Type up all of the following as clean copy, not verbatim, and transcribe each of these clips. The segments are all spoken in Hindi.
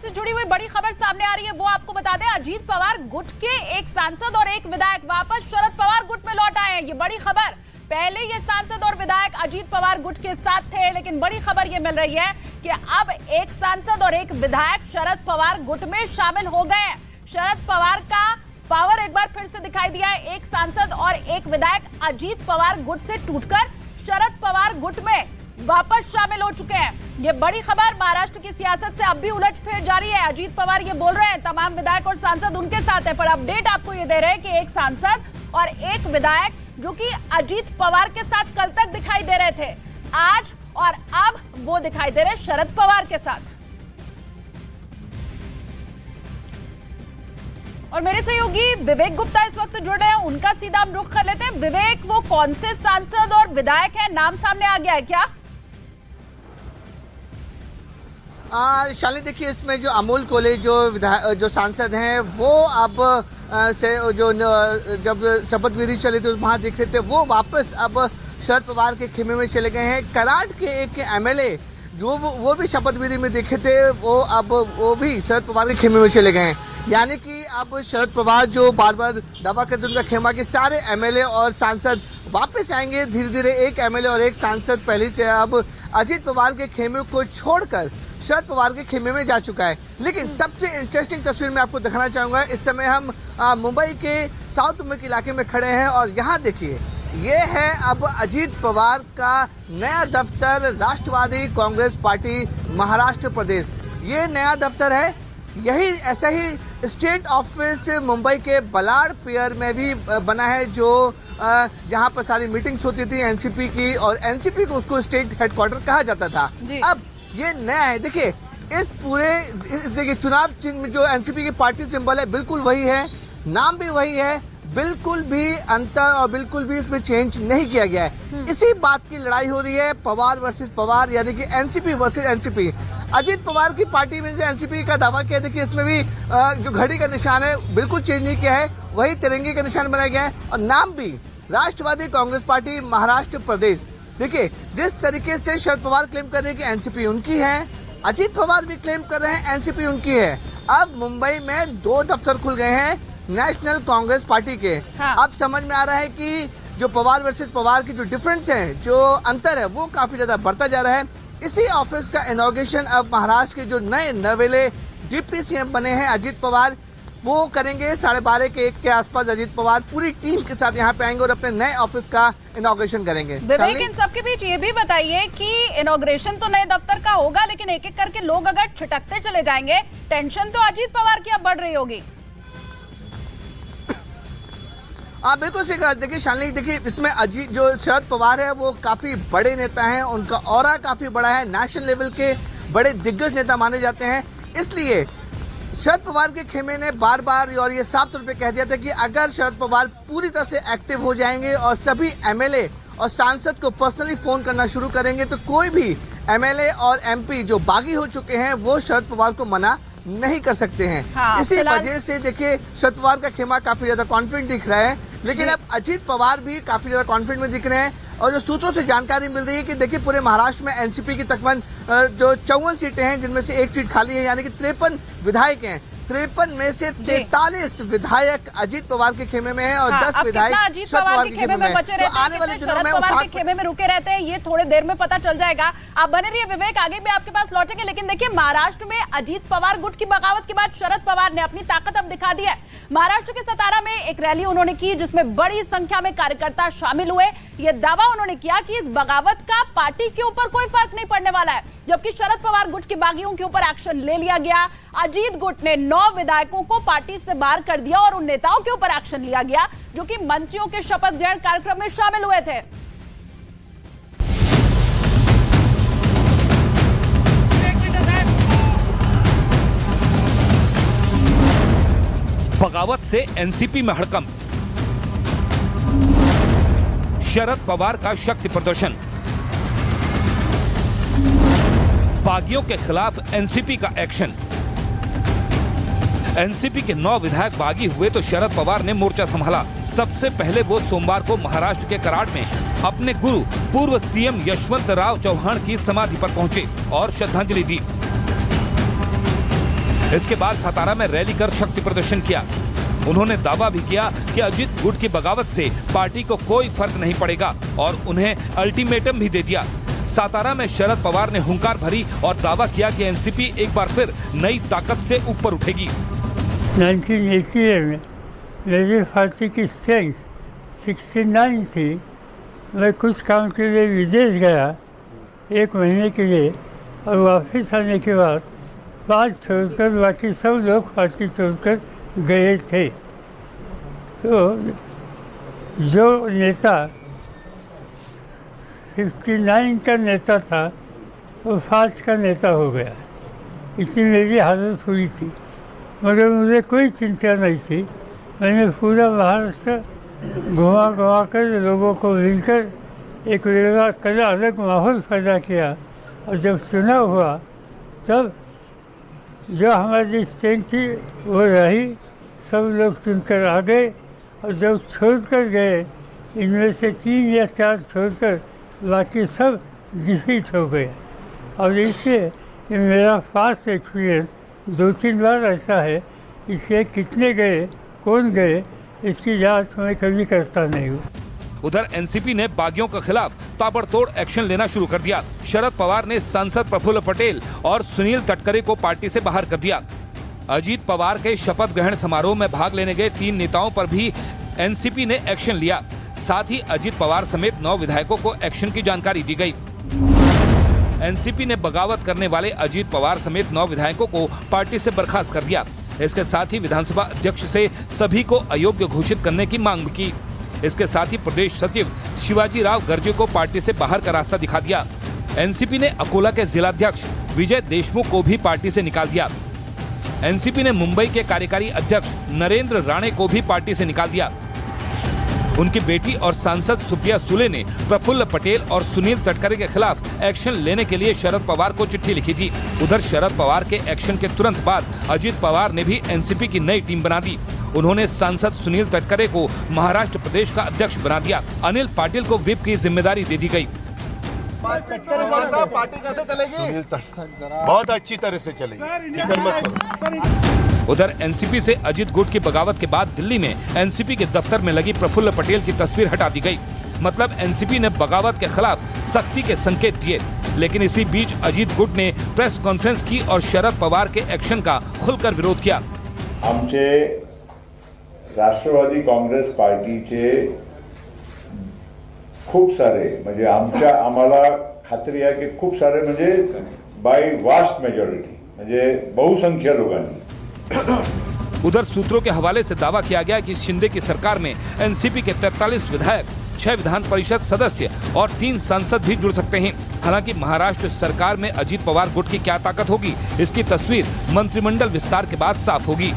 से जुड़ी हुई बड़ी खबर सामने आ रही है, वो आपको बता दें। अजीत पवार गुट के एक सांसद और एक विधायक वापस शरद पवार गुट में लौट आए हैं। ये बड़ी खबर। पहले ये सांसद और विधायक अजीत पवार गुट के साथ थे, लेकिन बड़ी खबर ये मिल रही है कि अब एक सांसद और एक विधायक शरद पवार गुट में शामिल हो गए हैं। शरद पवार का पावर एक बार फिर से दिखाई दिया है। एक सांसद और एक विधायक अजीत पवार गुट से टूटकर शरद पवार गुट में वापस शामिल हो चुके हैं। ये बड़ी खबर। महाराष्ट्र की सियासत से अब भी उलटफेर जारी है। अजीत पवार ये बोल रहे हैं तमाम विधायक और सांसद उनके साथ है, पर अपडेट आपको ये दे रहे हैं कि एक सांसद और एक विधायक जो कि अजीत पवार के साथ कल तक दिखाई दे रहे थे, आज और अब वो दिखाई दे रहे शरद पवार के साथ। और मेरे सहयोगी विवेक गुप्ता इस वक्त जुड़ रहे हैं, उनका सीधा हम रुख कर लेते हैं। विवेक, वो कौन से सांसद और विधायक हैं, नाम सामने आ गया है क्या? शालिनी, देखिए, इसमें जो अमोल कोले जो सांसद हैं वो अब से जो जब शपथ विधि चली थी वहां दिख रहे थे, वो वापस अब शरद पवार के खेमे में चले गए हैं। कराड़ के एक एमएलए जो वो भी शपथ विधि में दिखे थे, वो भी शरद पवार के खेमे में चले गए हैं। यानी कि अब शरद पवार जो बार बार दावा करते उनका खेमा कि सारे एमएलए और सांसद वापस आएंगे। धीरे धीरे एक एमएलए और एक सांसद पहले से अब अजीत पवार के खेमे को छोड़कर शरद पवार के खेमे में जा चुका है। लेकिन सबसे इंटरेस्टिंग तस्वीर मैं आपको दिखाना चाहूंगा। इस समय हम मुंबई के साउथ मुंबई के इलाके में खड़े हैं और यहाँ देखिए, ये है अब अजीत पवार का नया दफ्तर, राष्ट्रवादी कांग्रेस पार्टी महाराष्ट्र प्रदेश। ये नया दफ्तर है। यही ऐसा ही स्टेट ऑफिस मुंबई के बलाड पियर में भी बना है, जो जहां पर सारी मीटिंग्स होती थी एनसीपी की, और एनसीपी को उसको स्टेट हेडक्वार्टर कहा जाता था। अब ये नया है। देखिए, देखिए चुनाव चिन्ह जो एनसीपी की पार्टी सिंबल है बिल्कुल वही है, नाम भी वही है, बिल्कुल भी अंतर और बिल्कुल भी इसमें चेंज नहीं किया गया है। इसी बात की लड़ाई हो रही है, पवार वर्सेस पवार, यानी कि NCP versus NCP. Ajit Pawar की पार्टी में से एनसीपी का दावा किया, देखिए इसमें भी जो घड़ी का निशान है बिल्कुल चेंज नहीं किया है, वही तिरंगे का निशान बनाया गया है और नाम भी राष्ट्रवादी कांग्रेस पार्टी महाराष्ट्र प्रदेश। देखिए, जिस तरीके से शरद पवार क्लेम कर रहे हैं कि एनसीपी उनकी है, अजीत पवार भी क्लेम कर रहे हैं एनसीपी उनकी है। अब मुंबई में 2 दफ्तर खुल गए हैं नेशनल कांग्रेस पार्टी के। हाँ। अब समझ में आ रहा है कि जो पवार वर्सेस पवार की जो डिफरेंस है, जो अंतर है, वो काफी ज्यादा बढ़ता जा रहा है। इसी ऑफिस का इनॉग्रेशन अब महाराष्ट्र के जो नए नवेले डिप्टी सीएम बने हैं अजीत पवार, वो करेंगे। 12:30 के 1 के आसपास अजीत पवार पूरी टीम के साथ यहाँ पे आएंगे और अपने नए ऑफिस का इनॉग्रेशन करेंगे। विवेक, इन सबके बीच ये भी बताइए कि इनॉग्रेशन तो नए दफ्तर का होगा, लेकिन एक एक करके लोग अगर छिटकते चले जाएंगे, टेंशन तो अजीत पवार की अब बढ़ रही होगी। हाँ, बिल्कुल सही कहा। देखिए शालिनी, देखिए इसमें अजीत जो शरद पवार है वो काफी बड़े नेता हैं, उनका ऑरा काफी बड़ा है, नेशनल लेवल के बड़े दिग्गज नेता माने जाते हैं। इसलिए शरद पवार के खेमे ने बार बार और ये साफ तौर पे कह दिया था कि अगर शरद पवार पूरी तरह से एक्टिव हो जाएंगे और सभी एमएलए और सांसद को पर्सनली फोन करना शुरू करेंगे, तो कोई भी एमएलए और एमपी जो बागी हो चुके हैं वो शरद पवार को मना नहीं कर सकते हैं। हाँ, इसी वजह से देखिए शरद पवार का खेमा काफी ज्यादा कॉन्फिडेंट दिख रहा है। लेकिन अब अजीत पवार भी काफी ज्यादा कॉन्फिडेंट में दिख रहे हैं और जो सूत्रों से जानकारी मिल रही है कि देखिए पूरे महाराष्ट्र में एनसीपी की तकरीबन जो 54 सीटें हैं, जिनमें से 1 सीट खाली है, यानी कि 53 विधायक हैं। 53 में से 43 विधायक अजीत पवार के खेमे में है और 10 विधायक अजीत पवार के खेमे में बचे रहते हैं, आने वाले दिनों में पवार के खेमे में रुके रहते हैं, ये थोड़े देर में पता चल जाएगा। आप बने रहिए विवेक, आगे भी आपके पास लौटेंगे। लेकिन देखिए, महाराष्ट्र में अजीत पवार गुट की बगावत के बाद शरद पवार ने अपनी ताकत अब दिखा दी है। महाराष्ट्र के सतारा में एक रैली उन्होंने की, जिसमें बड़ी संख्या में कार्यकर्ता शामिल हुए। ये दावा उन्होंने किया कि इस बगावत का पार्टी के ऊपर कोई फर्क नहीं पड़ने वाला है, जबकि शरद पवार गुट की बागियों के ऊपर एक्शन ले लिया गया। अजीत गुट ने 9 विधायकों को पार्टी से बाहर कर दिया और उन नेताओं के ऊपर एक्शन लिया गया जो कि मंत्रियों के शपथ ग्रहण कार्यक्रम में शामिल हुए थे। बगावत से एनसीपी में हड़कंप, शरद पवार का शक्ति प्रदर्शन, बागियों के खिलाफ एनसीपी का एक्शन। एनसीपी के 9 विधायक बागी हुए तो शरद पवार ने मोर्चा संभाला। सबसे पहले वो सोमवार को महाराष्ट्र के कराड़ में अपने गुरु पूर्व सीएम यशवंतराव चौहान की समाधि पर पहुंचे और श्रद्धांजलि दी। इसके बाद सातारा में रैली कर शक्ति प्रदर्शन किया। उन्होंने दावा भी किया कि अजीत गुट की बगावत से पार्टी को कोई फर्क नहीं पड़ेगा और उन्हें अल्टीमेटम भी दे दिया। सातारा में शरद पवार ने हुंकार भरी और दावा किया कि एनसीपी एक बार फिर नई ताकत से ऊपर उठेगी। 1988 में मेरी पार्टी की स्ट्रेंथ 69 थी। मैं कुछ काम के लिए विदेश गया 1 महीने के लिए और वापस आने के बाद बात छोड़कर बाकी सब लोग पार्टी छोड़कर गए थे। तो जो नेता 59 का नेता था वो 5 का नेता हो गया। इतनी मेरी हालत हुई थी, मगर मुझे कोई चिंता नहीं थी। मैंने पूरा महाराष्ट्र घुमा कर लोगों को मिलकर एक अलग माहौल पैदा किया और जब चुनाव हुआ तब जो हमारी स्ट्रेंथ थी वो रही, सब लोग चुनकर आ गए और जब छोड़कर गए इनमें से 3 या 4 छोड़कर बाकी सब डिफीट हो गए। और इससे ये मेरा फास्ट एक्सपीरियंस 2-3 बार ऐसा है, इसलिए कितने गए कौन गए इसकी जांच मैं कभी करता नहीं हूँ। उधर एनसीपी ने बागियों के खिलाफ ताबड़तोड़ एक्शन लेना शुरू कर दिया। शरद पवार ने सांसद प्रफुल्ल पटेल और सुनील तटकरे को पार्टी से बाहर कर दिया। अजीत पवार के शपथ ग्रहण समारोह में भाग लेने गए 3 नेताओं पर भी एनसीपी ने एक्शन लिया। साथ ही अजीत पवार समेत 9 विधायकों को एक्शन की जानकारी दी गई। एनसीपी ने बगावत करने वाले अजीत पवार समेत 9 विधायकों को पार्टी से बर्खास्त कर दिया। इसके साथ ही विधानसभा अध्यक्ष से सभी को अयोग्य घोषित करने की मांग की। इसके साथ ही प्रदेश सचिव शिवाजी राव गर्जे को पार्टी से बाहर का रास्ता दिखा दिया। एनसीपी ने अकोला के जिलाध्यक्ष विजय देशमुख को भी पार्टी से निकाल दिया। एनसीपी ने मुंबई के कार्यकारी अध्यक्ष नरेंद्र राणे को भी पार्टी से निकाल दिया। उनकी बेटी और सांसद सुप्रिया सुले ने प्रफुल्ल पटेल और सुनील तटकरे के खिलाफ एक्शन लेने के लिए शरद पवार को चिट्ठी लिखी थी। उधर शरद पवार के एक्शन के तुरंत बाद अजीत पवार ने भी एनसीपी की नई टीम बना दी। उन्होंने सांसद सुनील तटकरे को महाराष्ट्र प्रदेश का अध्यक्ष बना दिया। अनिल पाटिल को व्हिप की जिम्मेदारी दे दी गई। पार्टी कैसे चलेगी? बहुत अच्छी तरह से चलेगी, फिक्र मत करो। उधर एनसीपी से अजीत गुट की बगावत के बाद दिल्ली में एनसीपी के दफ्तर में लगी प्रफुल्ल पटेल की तस्वीर हटा दी गई। मतलब एनसीपी ने बगावत के खिलाफ सख्ती के संकेत दिए। लेकिन इसी बीच अजीत गुट ने प्रेस कॉन्फ्रेंस की और शरद पवार के एक्शन का खुलकर विरोध किया। आमचे राष्ट्रवादी काँग्रेस पार्टीचे खूप सारे म्हणजे आम्हाला खात्री आहे की खूप सारे म्हणजे बाय वास्ट मेजॉरिटी म्हणजे बहुसंख्य लोकांनी। उधर सूत्रों के हवाले से दावा किया गया कि शिंदे की सरकार में एनसीपी के 43 विधायक, 6 विधान परिषद सदस्य और 3 सांसद भी जुड़ सकते हैं। हालांकि महाराष्ट्र सरकार में अजीत पवार गुट की क्या ताकत होगी, इसकी तस्वीर मंत्रिमंडल विस्तार के बाद साफ होगी।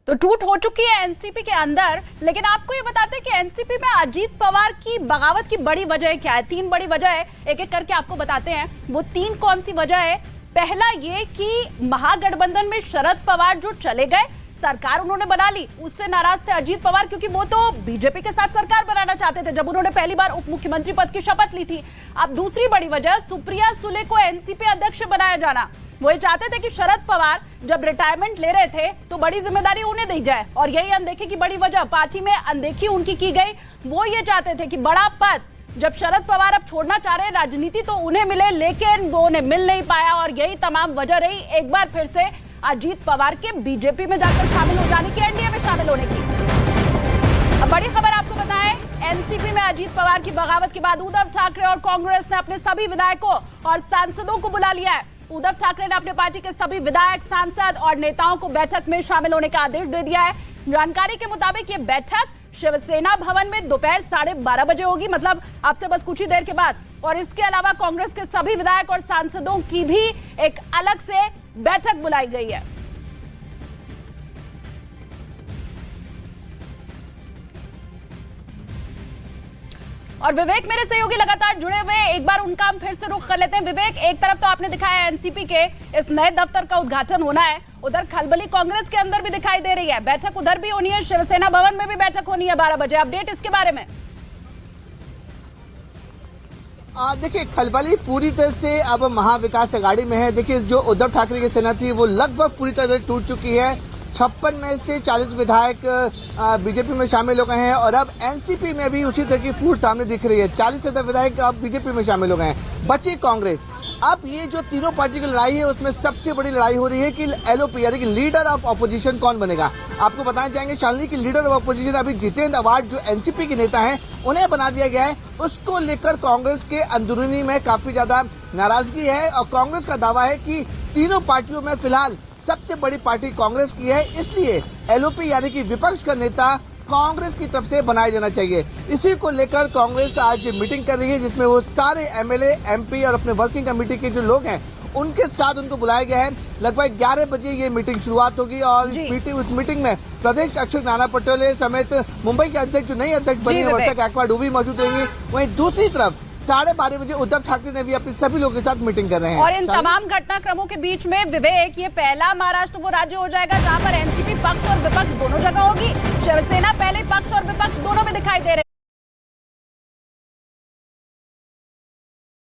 तो टूट हो चुकी है एनसीपी के अंदर, लेकिन आपको ये बताते हैं कि एनसीपी में अजीत पवार की बगावत की बड़ी वजह क्या है। 3 बड़ी वजह है, एक एक करके आपको बताते हैं। वो 3 कौन सी वजह है? पहला ये कि महागठबंधन में शरद पवार जो चले गए, सरकार उन्होंने बना ली, उससे नाराज थे अजीत पवार, क्योंकि वो तो बीजेपी के साथ सरकार बनाना चाहते थे जब उन्होंने पहली बार उप मुख्यमंत्री पद की शपथ ली थी। अब दूसरी बड़ी वजह सुप्रिया सुले को एनसीपी अध्यक्ष बनाया जाना। वो ये चाहते थे कि शरद पवार जब रिटायरमेंट ले रहे थे तो बड़ी जिम्मेदारी उन्हें दी जाए, और यही अनदेखी की बड़ी वजह, पार्टी में अनदेखी उनकी की गई। वो ये चाहते थे कि बड़ा पद जब शरद पवार अब छोड़ना चाह रहे, राजनीति तो उन्हें मिले, लेकिन वो उन्हें मिल नहीं पाया, और यही तमाम वजह रही एक बार फिर से अजीत पवार के बीजेपी में जाकर शामिल हो जाने की, एनडीए में शामिल होने की। अब बड़ी खबर आपको बताएं, एनसीपी में अजीत पवार की बगावत के बाद उद्धव ठाकरे और कांग्रेस ने अपने सभी विधायकों और सांसदों को बुला लिया है। उद्धव ठाकरे ने अपने पार्टी के सभी विधायक, सांसद और नेताओं को बैठक में शामिल होने का आदेश दे दिया है। जानकारी के मुताबिक ये बैठक शिवसेना भवन में दोपहर 12:30 बजे होगी, मतलब आपसे बस कुछ ही देर के बाद। और इसके अलावा कांग्रेस के सभी विधायक और सांसदों की भी एक अलग से बैठक बुलाई गई है। और विवेक मेरे सहयोगी लगातार जुड़े हुए, एक बार उनका हम फिर से रुख कर लेते हैं। विवेक, एक तरफ तो आपने दिखाया एनसीपी के इस नए दफ्तर का उद्घाटन होना है, उधर खलबली कांग्रेस के अंदर भी दिखाई दे रही है, बैठक उधर भी होनी है, शिवसेना भवन में भी बैठक होनी है 12 बजे। अपडेट इसके बारे में? देखिए खलबली पूरी तरह से अब महाविकास आघाड़ी में है। देखिए जो उद्धव ठाकरे की सेना थी वो लगभग पूरी तरह से टूट चुकी है। 56 में से 40 विधायक बीजेपी में शामिल हो गए हैं और अब एनसीपी में भी उसी तरह की फूट सामने दिख रही है। 40 से ज्यादा विधायक अब बीजेपी में शामिल हो गए हैं। बची कांग्रेस। अब ये जो तीनों पार्टी की लड़ाई है उसमें सबसे बड़ी लड़ाई हो रही है कि एलओपी यानी कि लीडर ऑफ ऑपोजिशन कौन बनेगा। आपको बताना चाहेंगे शालिनी की लीडर ऑफ ऑपोजिशन अभी जितेंद्र अवार्ड जो एनसीपी के नेता हैं उन्हें बना दिया गया है। उसको लेकर कांग्रेस के अंदरूनी में काफी ज्यादा नाराजगी है और कांग्रेस का दावा है कि तीनों पार्टियों में फिलहाल सबसे बड़ी पार्टी कांग्रेस की है, इसलिए एलओपी यानी कि विपक्ष का नेता कांग्रेस की तरफ से बनाया जाना चाहिए। इसी को लेकर कांग्रेस आज मीटिंग कर रही है जिसमें वो सारे एमएलए, एमपी और अपने वर्किंग कमेटी के जो लोग हैं उनके साथ उनको बुलाया गया है। लगभग 11 बजे ये मीटिंग शुरुआत होगी और उस मीटिंग में प्रदेश अध्यक्ष नाना पटोले समेत मुंबई के अध्यक्ष जो नई अध्यक्ष बनी है वर्षा गायकवाड़ भी मौजूद रहेंगी। वहीं दूसरी तरफ 12:30 बजे उद्धव ठाकरे ने भी अपने सभी लोगों के साथ मीटिंग कर रहे हैं। और इन तमाम घटनाक्रमों के बीच में विवेक, ये पहला महाराष्ट्र वो राज्य हो जाएगा जहां पर एनसीपी पक्ष और विपक्ष दोनों जगह होगी। शिवसेना पहले पक्ष और विपक्ष दोनों में दिखाई दे रहे